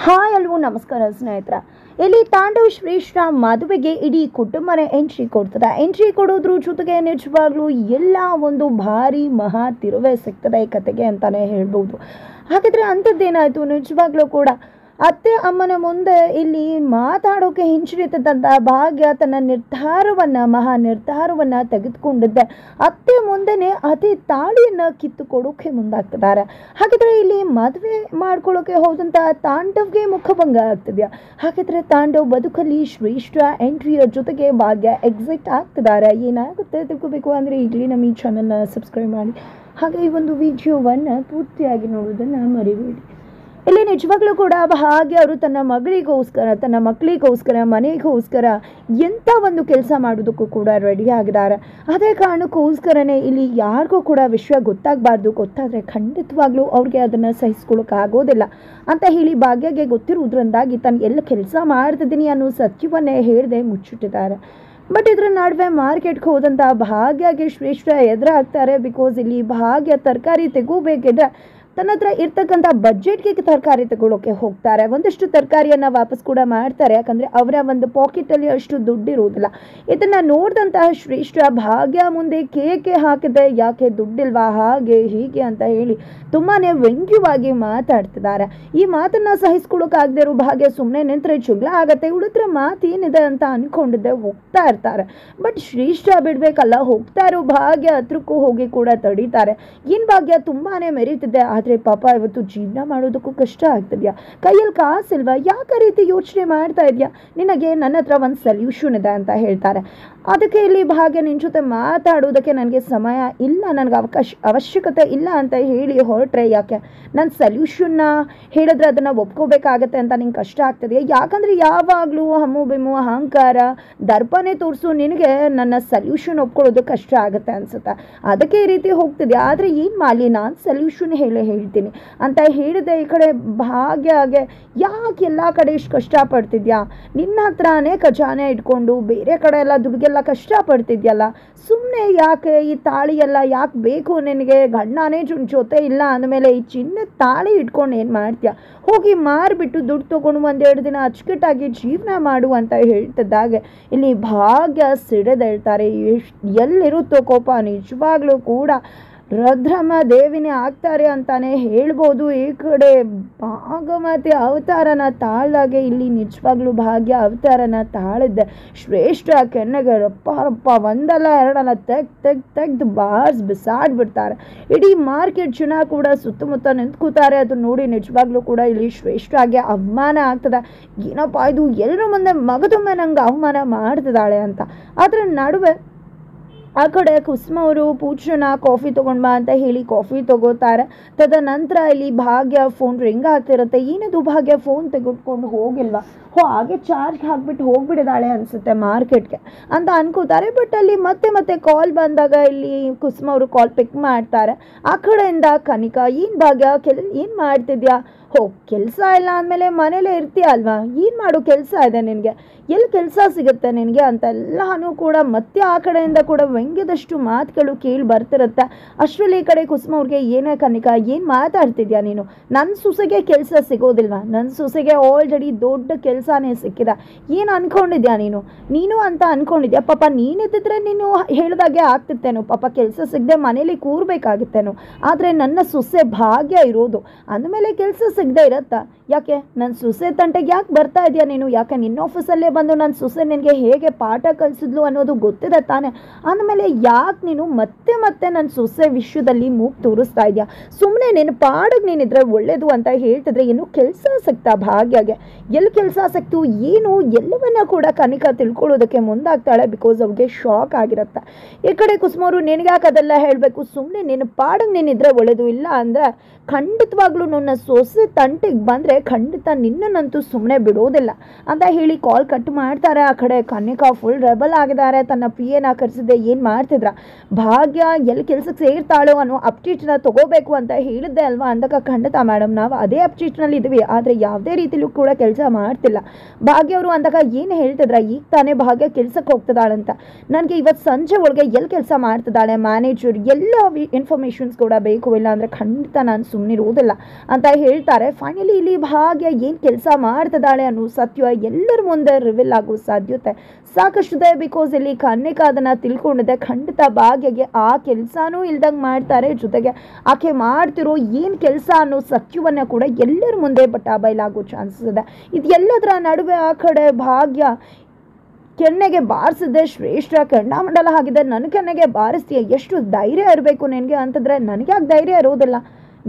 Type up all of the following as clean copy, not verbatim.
Hi ಅಲ್ವೋ ನಮಸ್ಕಾರ ಸ್ನೇಹಿತರ. ಇಲ್ಲಿ ತಾಂಡವ್ ಶ್ರೇಷ್ಠ ಮದುವೆಗೆ ಇಡೀ ಕುಟುಂಬನೇ ಎಂಟ್ರಿ ಕೊಡ್ತದೆ. ಎಂಟ್ರಿ ಕೊಡೋದ್ರ ಜೊತೆಗೆ ನಿಜವಾಗ್ಲೂ ಎಲ್ಲ ಒಂದು ಭಾರಿ ಮಹಾ ತಿರುವೆ ಸಿಗ್ತದೆ ಈ ಕತೆಗೆ ಅಂತಲೇ ಹೇಳ್ಬೋದು. ಹಾಗಾದರೆ ಅಂಥದ್ದೇನಾಯಿತು ನಿಜವಾಗ್ಲೂ ಕೂಡ ಅತ್ತೆ ಅಮ್ಮನ ಮುಂದೆ ಇಲ್ಲಿ ಮಾತಾಡೋಕೆ ಹಿಂಜರಿತದಂಥ ಭಾಗ್ಯ ತನ್ನ ಮಹಾ ನಿರ್ಧಾರವನ್ನು ತೆಗೆದುಕೊಂಡಿದ್ದೆ ಅತ್ತೆ ಮುಂದೆನೇ ಅತಿ ತಾಳಿಯನ್ನು ಕಿತ್ತುಕೊಡೋಕೆ ಮುಂದಾಗ್ತಿದ್ದಾರೆ. ಹಾಗಿದ್ರೆ ಇಲ್ಲಿ ಮದುವೆ ಮಾಡ್ಕೊಳ್ಳೋಕೆ ಹೋದಂಥ ತಾಂಡವ್ಗೆ ಮುಖಭಂಗ ಆಗ್ತಿದೆಯಾ? ಹಾಗಿದ್ರೆ ತಾಂಡವ್ ಬದುಕಲ್ಲಿ ಶ್ರೇಷ್ಠ ಎಂಟ್ರಿಯ ಜೊತೆಗೆ ಭಾಗ್ಯ ಎಕ್ಸಿಟ್ ಆಗ್ತಿದ್ದಾರೆ. ಏನಾಗುತ್ತೆ ತಿಳ್ಕೋಬೇಕು ಅಂದರೆ ಈಗಲೇ ನಮ್ಮ ಈ ಚಾನಲ್ನ ಸಬ್ಸ್ಕ್ರೈಬ್ ಮಾಡಿ, ಹಾಗೆ ಈ ಒಂದು ವಿಡಿಯೋವನ್ನು ಪೂರ್ತಿಯಾಗಿ ನೋಡೋದನ್ನು ಮರಿಬೇಡಿ. ಇಲ್ಲಿ ನಿಜವಾಗ್ಲೂ ಕೂಡ ಭಾಗ್ಯ ಅವರು ತನ್ನ ಮಗಳಿಗೋಸ್ಕರ, ತನ್ನ ಮಕ್ಕಳಿಗೋಸ್ಕರ, ಮನೆಗೋಸ್ಕರ ಎಂಥ ಒಂದು ಕೆಲಸ ಮಾಡೋದಕ್ಕೂ ಕೂಡ ರೆಡಿ ಆಗಿದ್ದಾರೆ. ಅದೇ ಕಾರಣಕ್ಕೋಸ್ಕರನೇ ಇಲ್ಲಿ ಯಾರಿಗೂ ಕೂಡ ವಿಷಯ ಗೊತ್ತಾಗಬಾರ್ದು, ಗೊತ್ತಾದರೆ ಖಂಡಿತವಾಗ್ಲೂ ಅವ್ರಿಗೆ ಅದನ್ನು ಸಹಿಸ್ಕೊಳ್ಳೋಕ್ಕಾಗೋದಿಲ್ಲ ಅಂತ ಹೇಳಿ ಭಾಗ್ಯಗೆ ಗೊತ್ತಿರೋದ್ರಿಂದಾಗಿ ತಾನು ಎಲ್ಲ ಕೆಲಸ ಮಾಡ್ತಿದ್ದೀನಿ ಅನ್ನೋ ಸತ್ಯವನ್ನೇ ಹೇಳದೆ ಮುಚ್ಚಿಟ್ಟಿದ್ದಾರೆ. ಬಟ್ ಇದರ ನಡುವೆ ಮಾರ್ಕೆಟ್ಗೆ ಹೋದಂಥ ಭಾಗ್ಯಗೆ ಶ್ರೇಷ್ಠ ಎದುರಾಗ್ತಾರೆ. ಬಿಕಾಸ್ ಇಲ್ಲಿ ಭಾಗ್ಯ ತರಕಾರಿ ತೆಗೋಬೇಕಿದ್ರೆ ತನ್ನ ಹತ್ರ ಇರ್ತಕ್ಕಂಥ ಬಜೆಟ್ಗೆ ತರಕಾರಿ ತಗೊಳ್ಳೋಕೆ ಹೋಗ್ತಾರೆ. ಒಂದಷ್ಟು ತರಕಾರಿಯನ್ನು ವಾಪಸ್ ಕೂಡ ಮಾಡ್ತಾರೆ, ಯಾಕಂದರೆ ಅವರ ಒಂದು ಪಾಕೆಟಲ್ಲಿ ಅಷ್ಟು ದುಡ್ಡಿರೋದಿಲ್ಲ. ಇದನ್ನು ನೋಡಿದಂತಹ ಶ್ರೇಷ್ಠ ಭಾಗ್ಯ ಮುಂದೆ ಕೇಕೆ ಹಾಕಿದೆ, ಯಾಕೆ ದುಡ್ಡಿಲ್ವಾ ಹಾಗೆ ಹೀಗೆ ಅಂತ ಹೇಳಿ ತುಂಬಾ ವ್ಯಂಗ್ಯವಾಗಿ ಮಾತಾಡ್ತಿದ್ದಾರೆ. ಈ ಮಾತನ್ನು ಸಹಿಸ್ಕೊಳ್ಳೋಕ್ಕಾಗದೇ ಇರೋ ಭಾಗ್ಯ ಸುಮ್ಮನೆ ನಿಂತರೆ ಜಗಳ ಆಗತ್ತೆ, ಉಳಿದ್ರೆ ಮಾತೇನಿದೆ ಅಂತ ಅಂದ್ಕೊಂಡಿದ್ದೆ ಹೋಗ್ತಾ ಇರ್ತಾರೆ. ಬಟ್ ಶ್ರೇಷ್ಠ ಬಿಡಬೇಕಲ್ಲ, ಹೋಗ್ತಾ ಇರೋ ಭಾಗ್ಯ ಹತ್ರಕ್ಕೂ ಹೋಗಿ ಕೂಡ ತಡೀತಾರೆ. ಏನು ಭಾಗ್ಯ ತುಂಬಾ ಮೆರೀತಿದೆ, ಆದರೆ ಪಾಪ ಇವತ್ತು ಜೀವನ ಮಾಡೋದಕ್ಕೂ ಕಷ್ಟ ಆಗ್ತಿದ್ಯಾ, ಕೈಯಲ್ಲಿ ಕಾಸಿಲ್ವಾ, ಯಾಕೆ ರೀತಿ ಯೋಚನೆ ಮಾಡ್ತಾ ಇದೆಯಾ, ನಿನಗೆ ನನ್ನ ಹತ್ರ ಒಂದು ಸೊಲ್ಯೂಷನ್ ಇದೆ ಅಂತ ಹೇಳ್ತಾರೆ. ಅದಕ್ಕೆ ಇಲ್ಲಿ ಭಾಗ್ಯ ನಿನ್ನ ಜೊತೆ ಮಾತಾಡೋದಕ್ಕೆ ನನಗೆ ಸಮಯ ಇಲ್ಲ, ನನಗೆ ಅವಶ್ಯಕತೆ ಇಲ್ಲ ಅಂತ ಹೇಳಿ ಹೊರಟ್ರೆ, ಯಾಕೆ ನನ್ನ ಸೊಲ್ಯೂಷನ್ನ ಹೇಳಿದ್ರೆ ಅದನ್ನು ಒಪ್ಕೋಬೇಕಾಗತ್ತೆ ಅಂತ ನಿಂಗೆ ಕಷ್ಟ ಆಗ್ತದೆ? ಯಾಕಂದರೆ ಯಾವಾಗಲೂ ಹಮ್ಮು ಬಿಮ್ಮು ಅಹಂಕಾರ ದರ್ಪನೇ ತೋರಿಸು, ನಿನಗೆ ನನ್ನ ಸೊಲ್ಯೂಷನ್ ಒಪ್ಕೊಳ್ಳೋದು ಕಷ್ಟ ಆಗುತ್ತೆ ಅನಿಸುತ್ತೆ, ಅದಕ್ಕೆ ಈ ರೀತಿ ಹೋಗ್ತಿದೆ. ಆದರೆ ಏನು ಮಾಡಲಿ, ನಾನು ಸೊಲ್ಯೂಷನ್ ಹೇಳ್ತೀನಿ ಅಂತ ಹೇಳಿದೆ. ಈ ಕಡೆ ಭಾಗ್ಯಗೆ ಯಾಕೆ ಎಲ್ಲ ಕಡೆ ಇಷ್ಟು ಕಷ್ಟಪಡ್ತಿದ್ಯಾ, ನಿನ್ನ ಹತ್ರನೇ ಖಜಾನೆ ಇಟ್ಕೊಂಡು ಬೇರೆ ಕಡೆ ಎಲ್ಲ ದುಡ್ಗೆಲ್ಲ ಕಷ್ಟಪಡ್ತಿದ್ಯಲ್ಲ, ಸುಮ್ಮನೆ ಯಾಕೆ ಈ ತಾಳಿ ಎಲ್ಲ ಯಾಕೆ ಬೇಕು ನಿನಗೆ, ಗಂಡನೇ ಜೊತೆ ಇಲ್ಲ ಅಂದಮೇಲೆ ಈ ಚಿನ್ನದ ತಾಳಿ ಇಟ್ಕೊಂಡು ಏನು ಮಾಡ್ತೀಯ, ಹೋಗಿ ಮಾರಿಬಿಟ್ಟು ದುಡ್ಡು ತೊಗೊಂಡು ಒಂದೆರಡು ದಿನ ಅಚ್ಚುಕಟ್ಟಾಗಿ ಜೀವನ ಮಾಡು ಅಂತ ಹೇಳ್ತಿದ್ದಾಗೆ ಇಲ್ಲಿ ಭಾಗ್ಯ ಸಿಡಿದೇಳ್ತಾರೆ. ಎಲ್ಲಿರುತ್ತೋ ಕೋಪ, ನಿಜವಾಗ್ಲೂ ಕೂಡ ರುದ್ರಮ್ಮ ದೇವಿನೇ ಆಗ್ತಾರೆ ಅಂತಾನೆ ಹೇಳ್ಬೋದು. ಈ ಕಡೆ ಭಾಗಮತಿ ಅವತಾರನ ತಾಳ್ದಾಗೆ ಇಲ್ಲಿ ನಿಜವಾಗ್ಲೂ ಭಾಗ್ಯ ಅವತಾರನ ತಾಳಿದ್ದೆ. ಶ್ರೇಷ್ಠ ಕೆನ್ನೆಗೆ ರಪ್ಪ ಒಂದಲ್ಲ ಎರಡಲ್ಲ ತೆಗ್ದು ಬಿಸಾಡ್ಬಿಡ್ತಾರೆ. ಇಡೀ ಮಾರ್ಕೆಟ್ ಜನ ಕೂಡ ಸುತ್ತಮುತ್ತ ನಿಂತ್ಕೋತಾರೆ. ಅದು ನೋಡಿ ನಿಜವಾಗ್ಲೂ ಕೂಡ ಇಲ್ಲಿ ಶ್ರೇಷ್ಠಾಗೆ ಅವಮಾನ ಆಗ್ತದೆ. ಏನಪ್ಪ ಇದು, ಎಲ್ಲರ ಮುಂದೆ ಮಗದೊಮ್ಮೆ ನಂಗೆ ಅವಮಾನ ಮಾಡ್ತಿದ್ದಾಳೆ ಅಂತ. ಅದರ ನಡುವೆ ಆ ಕಡೆ ಕುಸುಮ ಅವರು ಪೂಜನ ಕಾಫಿ ತೊಗೊಂಡು ಬಾ ಅಂತ ಹೇಳಿ ಕಾಫಿ ತಗೋತಾರೆ. ತದನಂತರ ಇಲ್ಲಿ ಭಾಗ್ಯ ಫೋನ್ ರಿಂಗ್ ಆಗ್ತಿರುತ್ತೆ. ಏನದು ಭಾಗ್ಯ ಫೋನ್ ತೆಗೆದುಕೊಂಡು ಹೋಗಿಲ್ವಾ, ಹಾಗೆ ಚಾರ್ಜ್ ಹಾಕ್ಬಿಟ್ಟು ಹೋಗ್ಬಿಡಿದಾಳೆ ಅನಿಸುತ್ತೆ ಮಾರ್ಕೆಟ್ಗೆ ಅಂತ ಅನ್ಕೋತಾರೆ. ಬಟ್ ಅಲ್ಲಿ ಮತ್ತೆ ಕಾಲ್ ಬಂದಾಗ ಇಲ್ಲಿ ಕುಸುಮ ಅವರು ಕಾಲ್ ಪಿಕ್ ಮಾಡ್ತಾರೆ. ಆ ಕಡೆಯಿಂದ ಕನಿಕಾ, ಏನು ಭಾಗ್ಯ ಏನು ಮಾಡ್ತಿದ್ಯಾ, ಕೆಲಸ ಇಲ್ಲ ಅಂದಮೇಲೆ ಮನೇಲೇ ಇರ್ತೀಯ ಅಲ್ವಾ, ಏನು ಮಾಡು ಕೆಲಸ ಇದೆ ನಿನಗೆ, ಎಲ್ಲಿ ಕೆಲಸ ಸಿಗುತ್ತೆ ನಿನಗೆ ಅಂತೆಲ್ಲನೂ ಕೂಡ ಮತ್ತೆ ಆ ಕಡೆಯಿಂದ ಕೂಡ ವ್ಯಂಗ್ಯದಷ್ಟು ಮಾತುಗಳು ಕೇಳಿ ಬರ್ತಿರುತ್ತೆ. ಅಷ್ಟರಲ್ಲಿ ಈ ಕಡೆ ಕುಸುಮ ಅವ್ರಿಗೆ, ಏನೇ ಕನಿಕಾ ಏನು ಮಾತಾಡ್ತಿದ್ಯಾ ನೀನು, ನನ್ನ ಸೊಸೆಗೆ ಕೆಲಸ ಸಿಗೋದಿಲ್ವಾ, ನನ್ನ ಸೊಸೆಗೆ ಆಲ್ರೆಡಿ ದೊಡ್ಡ ಕೆಲಸನೇ ಸಿಕ್ಕಿದೆ, ಏನು ಅಂದ್ಕೊಂಡಿದ್ಯಾ ನೀನು ಅಂತ ಅಂದ್ಕೊಂಡಿದ್ಯಾ, ಪಾಪ ನೀನಿದ್ದಿದ್ರೆ ನೀನು ಹೇಳಿದಾಗೆ ಆಗ್ತಿತ್ತೇನೋ, ಪಾಪ ಕೆಲಸ ಸಿಗದೆ ಮನೇಲಿ ಕೂರ್ಬೇಕಾಗಿತ್ತೇನೋ, ಆದರೆ ನನ್ನ ಸೊಸೆ ಭಾಗ್ಯ ಇರೋದು ಅಂದಮೇಲೆ ಕೆಲಸ ಸಿಗದೆ ಇರತ್ತಾ, ಯಾಕೆ ನನ್ನ ಸೊಸೆ ತಂಟೆಗೆ ಯಾಕೆ ಬರ್ತಾ ಇದೆಯಾ ನೀನು, ಯಾಕೆ ನಿನ್ನ ಆಫೀಸಲ್ಲೇ ಬಂದು ನನ್ನ ಸೊಸೆ ನಿನಗೆ ಹೇಗೆ ಪಾಠ ಕಲಿಸಿದ್ಲು ಅನ್ನೋದು ಗೊತ್ತಿದೆ ತಾನೆ, ಅಂದಮೇಲೆ ಯಾಕೆ ನೀನು ಮತ್ತೆ ನನ್ನ ಸೊಸೆ ವಿಷಯದಲ್ಲಿ ಮೂಗು ತೋರಿಸ್ತಾ ಇದೆಯಾ, ಸುಮ್ಮನೆ ನಿನ್ನ ಪಾಡಿಗೆ ನೀನಿದ್ರೆ ಒಳ್ಳೇದು ಅಂತ ಹೇಳ್ತಿದ್ರೆ ಏನು ಕೆಲಸ ಸಿಗ್ತಾ ಭಾಗ್ಯಗೆ, ಎಲ್ಲಿ ಕೆಲಸ ಸಿಕ್ತು ಏನು ಎಲ್ಲವನ್ನ ಕೂಡ ಕನಿಕಾ ತಿಳ್ಕೊಳ್ಳೋದಕ್ಕೆ ಮುಂದಾಗ್ತಾಳೆ. ಬಿಕಾಸ್ ಅವ್ರಿಗೆ ಶಾಕ್ ಆಗಿರುತ್ತೆ. ಈ ಕಡೆ ಕುಸುಮವರು, ನಿನಗೆ ಯಾಕೆ ಅದೆಲ್ಲ ಹೇಳಬೇಕು, ಸುಮ್ಮನೆ ನಿನ್ನ ಪಾಡಿಗೆ ನೀನಿದ್ರೆ ಒಳ್ಳೇದು, ಇಲ್ಲ ಅಂದರೆ ಖಂಡಿತವಾಗ್ಲೂ ನನ್ನ ಸೊಸೆ ತಂಟೆಗೆ ಬಂದರೆ ಖಂಡಿತ ನಿನ್ನನ್ನಂತೂ ಸುಮ್ಮನೆ ಬಿಡೋದಿಲ್ಲ ಅಂತ ಹೇಳಿ ಕಾಲ್ ಕಟ್ ಮಾಡ್ತಾರೆ. ಆ ಕಡೆ ಕನ್ನಿಕಾ ಫುಲ್ ರೆಬಲ್ ಆಗಿದ್ದಾರೆ. ತನ್ನ PA ಕರೆಸಿದ್ದೆ ಏನು ಮಾಡ್ತಿದ್ರ, ಭಾಗ್ಯ ಎಲ್ಲಿ ಕೆಲಸಕ್ಕೆ ಸೇರ್ತಾಳೋ ಅನ್ನೋ ಅಪ್ಡೇಟ್ನ ತಗೋಬೇಕು ಅಂತ ಹೇಳಿದ್ದೆ ಅಲ್ವಾ ಅಂದಕ್ಕೆ, ಖಂಡಿತ ಮೇಡಮ್ ನಾವು ಅದೇ ಅಪ್ಡೇಟ್ನಲ್ಲಿ ಇದ್ದೀವಿ, ಆದರೆ ಯಾವುದೇ ರೀತಿಲೂ ಕೂಡ ಕೆಲಸ ಮಾಡ್ತಿಲ್ಲ, ಭಾಗ್ಯ ಅವರು ಅಂದಾಗ ಏನು ಹೇಳ್ತಿದ್ರ, ಈಗ ತಾನೇ ಭಾಗ್ಯ ಕೆಲ್ಸಕ್ಕೆ ಹೋಗ್ತಿದ್ದಾಳಂತ, ನನಗೆ ಇವತ್ತು ಸಂಜೆ ಒಳಗೆ ಎಲ್ಲಿ ಕೆಲಸ ಮಾಡ್ತಿದ್ದಾಳೆ, ಮ್ಯಾನೇಜರ್ ಎಲ್ಲ ಇನ್ಫಾರ್ಮೇಷನ್ಸ್ ಕೂಡ ಬೇಕು, ಇಲ್ಲ ಅಂದರೆ ಖಂಡಿತ ನಾನು ಸುಮ್ಮನಿರುವುದಿಲ್ಲ ಅಂತ ಹೇಳ್ತಾರೆ. ಫೈನಲಿ ಇಲ್ಲಿ ಭಾಗ್ಯ ಏನು ಕೆಲಸ ಮಾಡ್ತಿದ್ದಾಳೆ ಅನ್ನೋ ಸತ್ಯ ಎಲ್ಲರ ಮುಂದೆ ರಿವೀಲ್ ಆಗೋ ಸಾಧ್ಯತೆ ಸಾಕಷ್ಟಿದೆ. ಬಿಕಾಸ್ ಇಲ್ಲಿ ಕನ್ನಿಕಾ ಅದನ್ನು ತಿಳ್ಕೊಂಡಿದೆ. ಖಂಡಿತ ಭಾಗ್ಯಗೆ ಆ ಕೆಲಸನೂ ಇಲ್ದಂಗೆ ಮಾಡ್ತಾರೆ, ಜೊತೆಗೆ ಆಕೆ ಮಾಡ್ತಿರೋ ಏನು ಕೆಲಸ ಅನ್ನೋ ಸತ್ಯವನ್ನು ಕೂಡ ಎಲ್ಲರ ಮುಂದೆ ಬಯಲಾಗೋ ಚಾನ್ಸಸ್ ಇದೆ. ಇದು ಎಲ್ಲದರ ನಡುವೆ ಆ ಕಡೆ ಭಾಗ್ಯ ಕೆನ್ನೆಗೆ ಬಾರಿಸಿದೆ ಶ್ರೇಷ್ಠ ಕೆಂಡಾಮಂಡಲ ಆಗಿದೆ, ನನ್ನ ಕೆನ್ನೆಗೆ ಬಾರಿಸ್ತೀಯ, ಎಷ್ಟು ಧೈರ್ಯ ಇರಬೇಕು ನಿನಗೆ ಅಂತಂದರೆ ನನಗೆ ಯಾಕೆ ಧೈರ್ಯ ಇರೋದಿಲ್ಲ,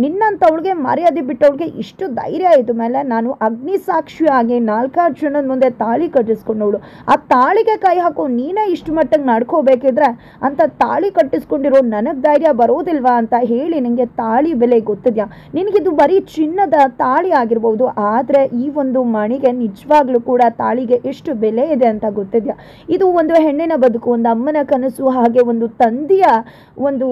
ನಿನ್ನಂಥವಳಿಗೆ ಮರ್ಯಾದೆ ಬಿಟ್ಟವಳಿಗೆ ಇಷ್ಟು ಧೈರ್ಯ ಇದ್ದ ಮೇಲೆ ನಾನು ಅಗ್ನಿ ಸಾಕ್ಷಿಯಾಗಿ 4 ಜನದ ಮುಂದೆ ತಾಳಿ ಕಟ್ಟಿಸ್ಕೊಂಡವಳು, ಆ ತಾಳಿಗೆ ಕೈ ಹಾಕೋ ನೀನೇ ಇಷ್ಟು ಮಟ್ಟಿಗೆ ನಡ್ಕೋಬೇಕಿದ್ರೆ ಅಂತ ತಾಳಿ ಕಟ್ಟಿಸ್ಕೊಂಡಿರೋ ನನಗೆ ಧೈರ್ಯ ಬರೋದಿಲ್ವಾ ಅಂತ ಹೇಳಿ ನಿನಗೆ ತಾಳಿ ಬೆಲೆ ಗೊತ್ತಿದೆಯಾ, ನಿನಗಿದು ಬರೀ ಚಿನ್ನದ ತಾಳಿ ಆಗಿರ್ಬೋದು, ಆದರೆ ಈ ಒಂದು ಮಣಿಗೆ ನಿಜವಾಗ್ಲೂ ಕೂಡ ತಾಳಿಗೆ ಎಷ್ಟು ಬೆಲೆ ಇದೆ ಅಂತ ಗೊತ್ತಿದೆಯಾ. ಇದು ಒಂದು ಹೆಣ್ಣಿನ ಬದುಕು, ಒಂದು ಅಮ್ಮನ ಕನಸು, ಹಾಗೆ ಒಂದು ತಂದೆಯ ಒಂದು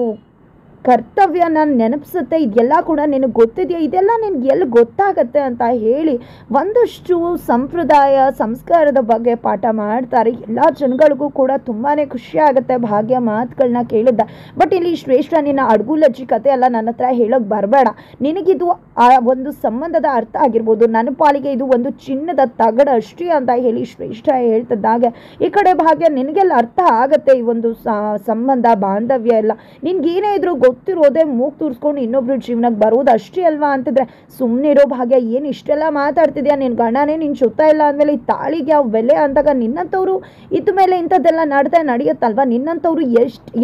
ಕರ್ತವ್ಯ ನಾನು ನೆನಪಿಸುತ್ತೆ. ಇದೆಲ್ಲ ಕೂಡ ನಿನಗೆ ಗೊತ್ತಿದೆಯಾ, ಇದೆಲ್ಲ ನಿನಗೆ ಎಲ್ಲಿ ಗೊತ್ತಾಗತ್ತೆ ಅಂತ ಹೇಳಿ ಒಂದಷ್ಟು ಸಂಪ್ರದಾಯ ಸಂಸ್ಕಾರದ ಬಗ್ಗೆ ಪಾಠ ಮಾಡ್ತಾರೆ. ಎಲ್ಲ ಜನಗಳಿಗೂ ಕೂಡ ತುಂಬಾ ಖುಷಿ ಆಗುತ್ತೆ ಭಾಗ್ಯ ಮಾತುಗಳನ್ನ ಕೇಳಿದ್ದ. ಬಟ್ ಇಲ್ಲಿ ಶ್ರೇಷ್ಠ ನಿನ್ನ ಅಡ್ಗುಲಜ್ಜಿ ಕತೆ ಎಲ್ಲ ನನ್ನ ಹತ್ರ ಹೇಳೋಕ್ಕೆ ಬರಬೇಡ, ನಿನಗಿದು ಆ ಒಂದು ಸಂಬಂಧದ ಅರ್ಥ ಆಗಿರ್ಬೋದು, ನನ್ನ ಪಾಲಿಗೆ ಇದು ಒಂದು ಚಿನ್ನದ ತಗಡ ಅಷ್ಟೇ ಅಂತ ಹೇಳಿ ಶ್ರೇಷ್ಠ ಹೇಳ್ತಿದ್ದಾಗ ಈ ಕಡೆ ಭಾಗ್ಯ ನಿನಗೆಲ್ಲ ಅರ್ಥ ಆಗತ್ತೆ ಈ ಒಂದು ಸಂಬಂಧ ಬಾಂಧವ್ಯ ಎಲ್ಲ, ನಿನ್ಗೇನೇ ಇದ್ರು ಗೊತ್ತಿರೋದೇ ಮೂಗ್ ತೂರಿಸ್ಕೊಂಡು ಇನ್ನೊಬ್ರು ಜೀವನಕ್ಕೆ ಬರೋದು ಅಷ್ಟೇ ಅಲ್ವಾ ಅಂತಿದ್ರೆ ಸುಮ್ಮನೆ ಇರೋ ಭಾಗ್ಯ, ಏನು ಇಷ್ಟೆಲ್ಲ ಮಾತಾಡ್ತಿದ್ಯಾ, ನಿನ್ನ ಗಂಡನೇ ನಿನ್ನ ಸುತ್ತ ಇಲ್ಲ ಅಂದಮೇಲೆ ಈ ತಾಳಿಗೆ ಯಾವ ಬೆಲೆ ಅಂದಾಗ ನಿನ್ನಂಥವ್ರು ಇದ್ದ ಮೇಲೆ ಇಂಥದ್ದೆಲ್ಲ ನಡೆಯುತ್ತಲ್ವ, ನಿನ್ನಂಥವ್ರು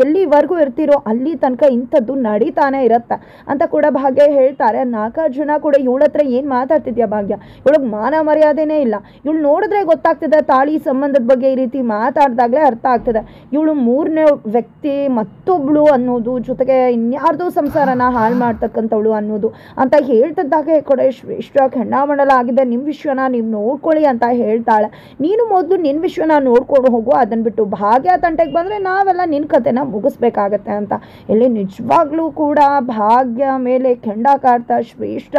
ಎಲ್ಲಿವರೆಗೂ ಇರ್ತಿರೋ ಅಲ್ಲಿ ತನಕ ಇಂಥದ್ದು ನಡೀತಾನೆ ಇರತ್ತೆ ಅಂತ ಕೂಡ ಭಾಗ್ಯ ಹೇಳ್ತಾರೆ. 4 ಜನ ಕೂಡ ಇವಳ ಹತ್ರ ಏನು ಮಾತಾಡ್ತಿದ್ಯಾ ಭಾಗ್ಯ, ಇವಳಿಗೆ ಮಾನ ಮರ್ಯಾದೆನೇ ಇಲ್ಲ, ಇವಳು ನೋಡಿದ್ರೆ ಗೊತ್ತಾಗ್ತಿದೆ ತಾಳಿ ಸಂಬಂಧದ ಬಗ್ಗೆ ಈ ರೀತಿ ಮಾತಾಡ್ದಾಗಲೇ ಅರ್ಥ ಆಗ್ತದೆ, ಇವಳು 3ನೇ ವ್ಯಕ್ತಿ ಮತ್ತೊಬ್ಳು ಅನ್ನೋದು, ಜೊತೆಗೆ ಇನ್ಯಾರ್ದೋ ಸಂಸಾರನ ಹಾಳು ಮಾಡ್ತಕ್ಕಂಥವಳು ಅನ್ನೋದು ಅಂತ ಹೇಳ್ತಿದ್ದಾಗ ಈ ಕಡೆ ಶ್ರೇಷ್ಠ ಕೆಂಡಾಮಂಡಲ ಆಗಿದೆ, ನಿಮ್ಮ ವಿಷಯನ ನೀವು ನೋಡ್ಕೊಳ್ಳಿ ಅಂತ ಹೇಳ್ತಾಳೆ. ನೀನು ಮೊದಲು ನಿನ್ನ ವಿಷಯನ ನೋಡ್ಕೊಂಡು ಹೋಗು, ಅದನ್ನು ಬಿಟ್ಟು ಭಾಗ್ಯ ತಂಟೆಗೆ ಬಂದರೆ ನಾವೆಲ್ಲ ನಿನ್ನ ಕತೆನ ಮುಗಿಸ್ಬೇಕಾಗತ್ತೆ ಅಂತ. ಇಲ್ಲಿ ನಿಜವಾಗ್ಲೂ ಕೂಡ ಭಾಗ್ಯ ಮೇಲೆ ಕೆಂಡ ಕಾಡ್ತಾ ಶ್ರೇಷ್ಠ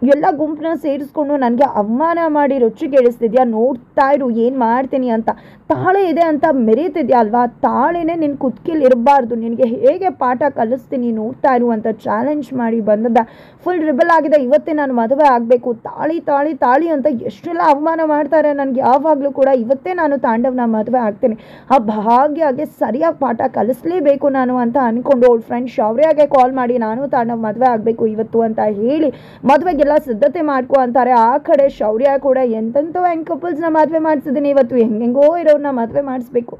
ಎಲ್ಲ ಗುಂಪನ್ನ ಸೇರಿಸ್ಕೊಂಡು ನನಗೆ ಅವಮಾನ ಮಾಡಿ ರುಚಿಗೆಡಿಸ್ತಿದ್ಯಾ, ನೋಡ್ತಾ ಇರು ಏನು ಮಾಡ್ತೀನಿ ಅಂತ, ತಾಳೆ ಇದೆ ಅಂತ ಮೆರೀತಿದ್ಯಾ ಅಲ್ವಾ, ತಾಳೆನೇ ನಿನ್ನ ಕುತ್ತಿಗೆಯಲ್ಲಿ ಇರಬಾರ್ದು, ನಿನಗೆ ಹೇಗೆ ಪಾಠ ಕಲಿಸ್ತೀನಿ ನೋಡ್ತಾ ಇರು ಅಂತ ಚಾಲೆಂಜ್ ಮಾಡಿ ಬಂದದ. ಫುಲ್ ರಿಬಲ್ ಆಗಿದೆ, ಇವತ್ತೇ ನಾನು ಮದುವೆ ಆಗಬೇಕು, ತಾಳಿ ತಾಳಿ ತಾಳಿ ಅಂತ ಎಷ್ಟೆಲ್ಲ ಅವಮಾನ ಮಾಡ್ತಾರೆ ನನಗೆ, ಯಾವಾಗಲೂ ಕೂಡ ಇವತ್ತೇ ನಾನು ತಾಂಡವ್ನ ಮದುವೆ ಆಗ್ತೀನಿ, ಆ ಭಾಗ್ಯಗೆ ಸರಿಯಾಗಿ ಪಾಠ ಕಲಿಸ್ಲೇಬೇಕು ನಾನು ಅಂತ ಅಂದ್ಕೊಂಡು ಅವಳ ಫ್ರೆಂಡ್ ಶೌರ್ಯಾಗೆ ಕಾಲ್ ಮಾಡಿ ನಾನು ತಾಂಡವ್ ಮದುವೆ ಆಗಬೇಕು ಇವತ್ತು ಅಂತ ಹೇಳಿ ಮದುವೆಗೆ ಸಿದ್ಧತೆ ಮಾಡ್ಕೊ ಅಂತಾರೆ. ಆ ಕಡೆ ಶೌರ್ಯ ಕೂಡ ಎಂತೆಂಥೋ ಕಪಲ್ಸ್ನ ಮದುವೆ ಮಾಡಿಸಿದ್ದೀನಿ ಇವತ್ತು, ಹೆಂಗೆಂಗೋ ಇರೋರನ್ನ ಮದುವೆ ಮಾಡಿಸ್ಬೇಕು,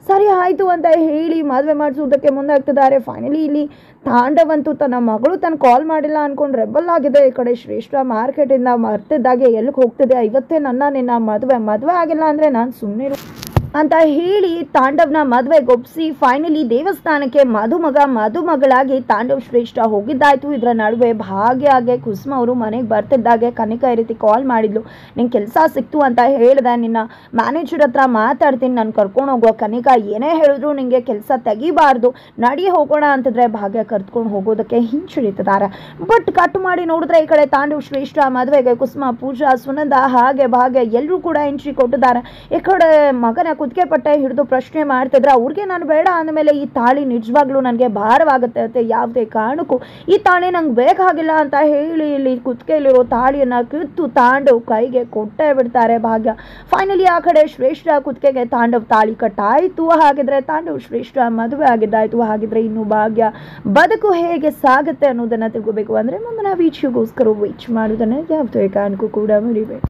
ಸರಿ ಆಯಿತು ಅಂತ ಹೇಳಿ ಮದುವೆ ಮಾಡಿಸೋದಕ್ಕೆ ಮುಂದಾಗ್ತಿದ್ದಾರೆ. ಫೈನಲಿ ಇಲ್ಲಿ ತಾಂಡವಂತೂ ತನ್ನ ಮಗಳು ತನ್ನ ಕಾಲ್ ಮಾಡಿಲ್ಲ ಅಂದ್ಕೊಂಡು ರೆಬಲ್ ಆಗಿದೆ. ಈ ಕಡೆ ಶ್ರೇಷ್ಠ ಮಾರ್ಕೆಟಿಂದ ಮರ್ತಿದ್ದಾಗೆ ಎಲ್ಲಿಗೆ ಹೋಗ್ತಿದೆ, ಇವತ್ತೇ ನಿನ್ನ ಮದುವೆ ಆಗಿಲ್ಲ ಅಂದರೆ ನಾನು ಸುಮ್ಮನೆ ಅಂತ ಹೇಳಿ ತಾಂಡವ್ನ ಮದುವೆಗೊಪ್ಪಿಸಿ ಫೈನಲಿ ದೇವಸ್ಥಾನಕ್ಕೆ ಮದುಮಗಳಾಗಿ ತಾಂಡವ್ ಶ್ರೇಷ್ಠ ಹೋಗಿದ್ದಾಯ್ತು. ಇದರ ನಡುವೆ ಭಾಗ್ಯಗೆ ಕುಸುಮ ಅವರು ಮನೆಗೆ ಬರ್ತಿದ್ದಾಗೆ ಕನಿಕಾ ಈ ರೀತಿ ಕಾಲ್ ಮಾಡಿದ್ಲು, ನಿಂಗೆ ಕೆಲಸ ಸಿಕ್ತು ಅಂತ ಹೇಳಿದೆ, ನಿನ್ನ ಮ್ಯಾನೇಜರ್ ಹತ್ರ ಮಾತಾಡ್ತೀನಿ, ನಾನು ಕರ್ಕೊಂಡು ಹೋಗುವ, ಕನಿಕಾ ಏನೇ ಹೇಳಿದ್ರು ನಿಮಗೆ ಕೆಲಸ ತೆಗಿಬಾರ್ದು, ನಡಿ ಹೋಗೋಣ ಅಂತಿದ್ರೆ ಭಾಗ್ಯ ಕರ್ತ್ಕೊಂಡು ಹೋಗೋದಕ್ಕೆ ಹಿಂಚರಿತಿದ್ದಾರೆ. ಬಟ್ ಕಟ್ ಮಾಡಿ ನೋಡಿದ್ರೆ ಈ ಕಡೆ ತಾಂಡವ್ ಶ್ರೇಷ್ಠ ಮದುವೆಗೆ ಕುಸುಮ, ಪೂಜಾ, ಸುನಂದ ಹಾಗೆ ಭಾಗ್ಯ ಎಲ್ಲರೂ ಕೂಡ ಎಂಟ್ರಿ ಕೊಟ್ಟಿದ್ದಾರೆ. ಈ ಕಡೆ ಮಗನ ಕುತ್ತಿಗೆ ಪಟ್ಟೆ ಹಿಡಿದು ಪ್ರಶ್ನೆ ಮಾಡ್ತಿದ್ರೆ ಅವ್ರಿಗೆ ನಾನು ಬೇಡ ಅಂದಮೇಲೆ ಈ ತಾಳಿ ನಿಜವಾಗ್ಲೂ ನನಗೆ ಭಾರವಾಗುತ್ತೆ ಅಂತ, ಯಾವುದೇ ಕಾರಣಕ್ಕೂ ಈ ತಾಳಿ ನಂಗೆ ಬೇಕಾಗಿಲ್ಲ ಅಂತ ಹೇಳಿ ಇಲ್ಲಿ ಕುತ್ತಿಗೆಯಲ್ಲಿರೋ ತಾಳಿಯನ್ನು ಕಿತ್ತು ತಾಂಡವ್ ಕೈಗೆ ಕೊಟ್ಟೇ ಬಿಡ್ತಾರೆ ಭಾಗ್ಯ. ಫೈನಲಿ ಆ ಕಡೆ ಶ್ರೇಷ್ಠ ಕುತ್ತಿಗೆಗೆ ತಾಂಡವ್ ತಾಳಿ ಕಟ್ಟಾಯಿತು. ಹಾಗಿದ್ರೆ ತಾಂಡವ್ ಶ್ರೇಷ್ಠ ಮದುವೆ ಆಗಿದ್ದಾಯಿತು. ಹಾಗಿದ್ರೆ ಇನ್ನು ಭಾಗ್ಯ ಬದುಕು ಹೇಗೆ ಸಾಗುತ್ತೆ ಅನ್ನೋದನ್ನು ತಿಳ್ಕೋಬೇಕು ಅಂದರೆ ಮುಂದಿನ ವೀಕ್ಷೆಗೋಸ್ಕರ ವೇಟ್ ಮಾಡೋದನ್ನು ಯಾವುದೇ ಕಾರಣಕ್ಕೂ ಕೂಡ ಮರಿಬೇಡಿ.